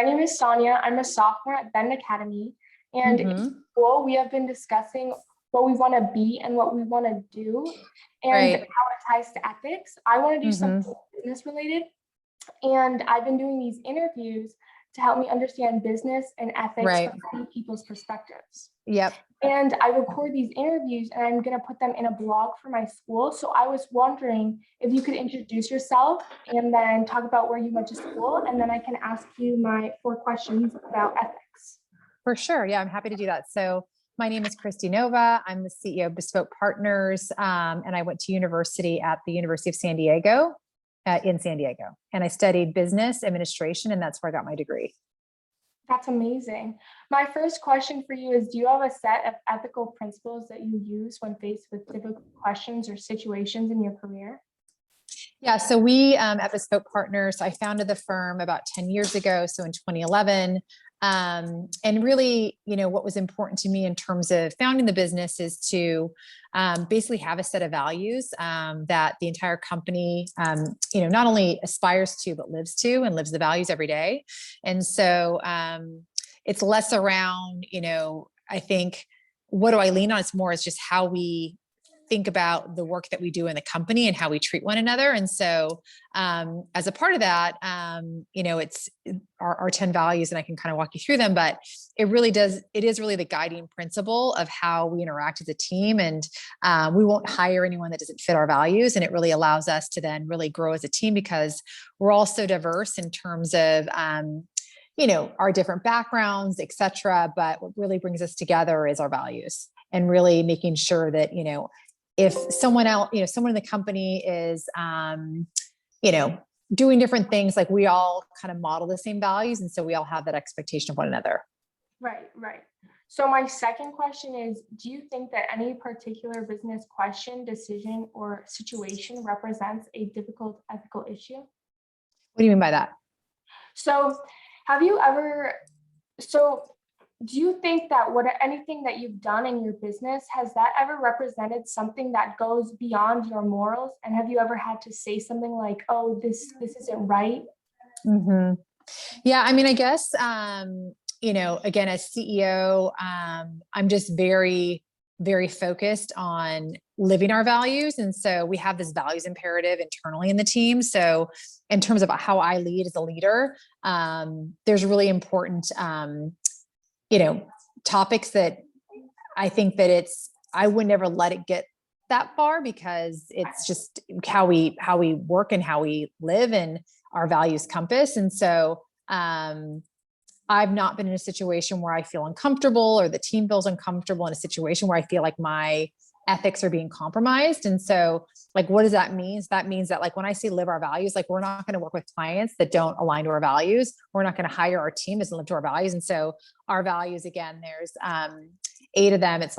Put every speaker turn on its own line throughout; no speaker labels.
My name is Sonia. I'm a sophomore at Bend Academy. And in school, we have been discussing what we want to be and what we want to do and how it ties to ethics. I want to do something business related. And I've been doing these interviews to help me understand business and ethics from many people's perspectives.
Yep.
And I record these interviews and I'm going to put them in a blog for my school. So I was wondering if you could introduce yourself and then talk about where you went to school. And then I can ask you my 4 questions about ethics.
For sure. Yeah, I'm happy to do that. So my name is Kristie Nova. I'm the CEO of Bespoke Partners. And I went to university at the University of San Diego, in San Diego. And I studied business administration, and that's where I got my degree.
That's amazing. My first question for you is, do you have a set of ethical principles that you use when faced with difficult questions or situations in your career?
Yeah, so we at Bespoke Partners, I founded the firm about 10 years ago, so in 2011. And really, what was important to me in terms of founding the business is to basically have a set of values that the entire company, not only aspires to, but lives to and lives the values every day. And so it's less around, I think, what do I lean on? It's more as just how we think about the work that we do in the company and how we treat one another. And so as a part of that, it's our 10 values, and I can kind of walk you through them, but it is really the guiding principle of how we interact as a team. And we won't hire anyone that doesn't fit our values. And it really allows us to then really grow as a team because we're all so diverse in terms of, our different backgrounds, et cetera. But what really brings us together is our values, and really making sure that, if someone else, someone in the company is, doing different things, like we all kind of model the same values. And so we all have that expectation of one another.
Right. So my second question is, do you think that any particular business question, decision, or situation represents a difficult ethical issue?
What do you mean by that?
Do you think that anything that you've done in your business, has that ever represented something that goes beyond your morals? And have you ever had to say something like, oh, this isn't right?
Yeah. I mean, I guess, again, as CEO, I'm just very, very focused on living our values. And so we have this values imperative internally in the team. So in terms of how I lead as a leader, there's really important, topics that I think that I would never let it get that far, because it's just how we work and how we live and our values compass. And so, I've not been in a situation where I feel uncomfortable or the team feels uncomfortable in a situation where I feel like my ethics are being compromised. And so, what does that mean? That means that, when I say live our values, we're not going to work with clients that don't align to our values. We're not going to hire our team that doesn't live to our values. And so our values, again, there's 8 of them. It's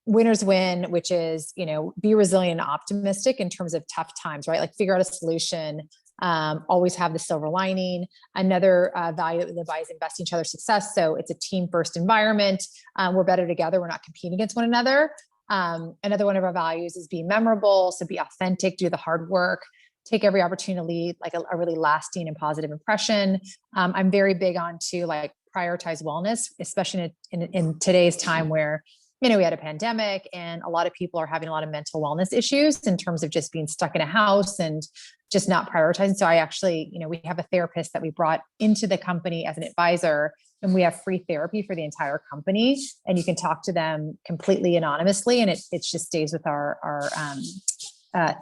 winners win, which is, be resilient and optimistic in terms of tough times, right? Figure out a solution, always have the silver lining. Another value that we live by is invest in each other's success. So it's a team first environment. We're better together. We're not competing against one another. Another one of our values is be memorable. So be authentic, do the hard work, take every opportunity to lead a really lasting and positive impression. I'm very big on to prioritize wellness, especially in today's time where, we had a pandemic and a lot of people are having a lot of mental wellness issues in terms of just being stuck in a house and just not prioritizing. So I actually, we have a therapist that we brought into the company as an advisor, and we have free therapy for the entire company, and you can talk to them completely anonymously. And it just stays with our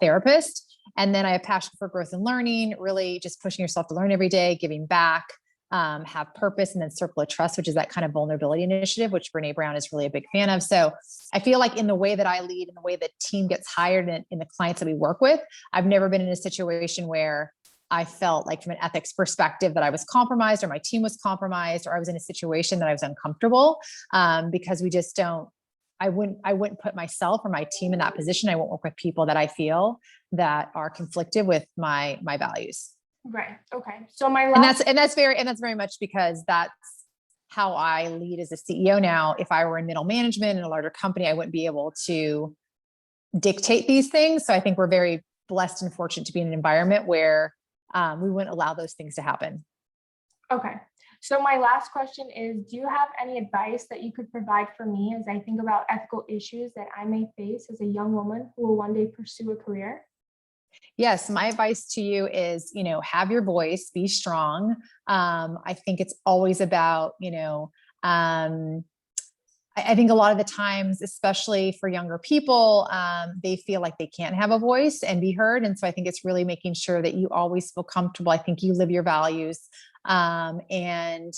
therapist. And then I have passion for growth and learning, really just pushing yourself to learn every day, giving back, have purpose, and then circle of trust, which is that kind of vulnerability initiative, which Brene Brown is really a big fan of. So I feel like in the way that I lead and the way the team gets hired and in the clients that we work with, I've never been in a situation where I felt like from an ethics perspective that I was compromised or my team was compromised, or I was in a situation that I was uncomfortable, because we just don't, I wouldn't put myself or my team in that position. I won't work with people that I feel that are conflicted with my values.
Right. Okay. So that's
very much because that's how I lead as a CEO now. If I were in middle management in a larger company, I wouldn't be able to dictate these things. So I think we're very blessed and fortunate to be in an environment where we wouldn't allow those things to happen.
Okay. So my last question is, do you have any advice that you could provide for me as I think about ethical issues that I may face as a young woman who will one day pursue a career?
Yes, my advice to you is, have your voice, be strong. I think it's always about, I think a lot of the times, especially for younger people, they feel like they can't have a voice and be heard. And so I think it's really making sure that you always feel comfortable. I think you live your values, and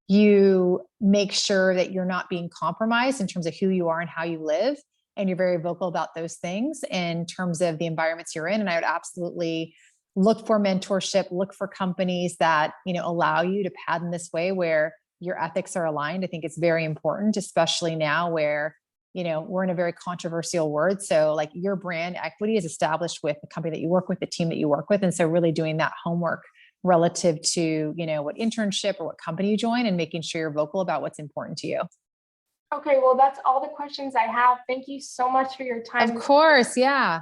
you make sure that you're not being compromised in terms of who you are and how you live. And you're very vocal about those things in terms of the environments you're in. And I would absolutely look for mentorship, look for companies that, allow you to pad in this way where your ethics are aligned. I think it's very important, especially now where, we're in a very controversial world. So like your brand equity is established with the company that you work with, the team that you work with. And so really doing that homework relative to, what internship or what company you join and making sure you're vocal about what's important to you.
Okay, well, that's all the questions I have. Thank you so much for your time.
Of course. Yeah.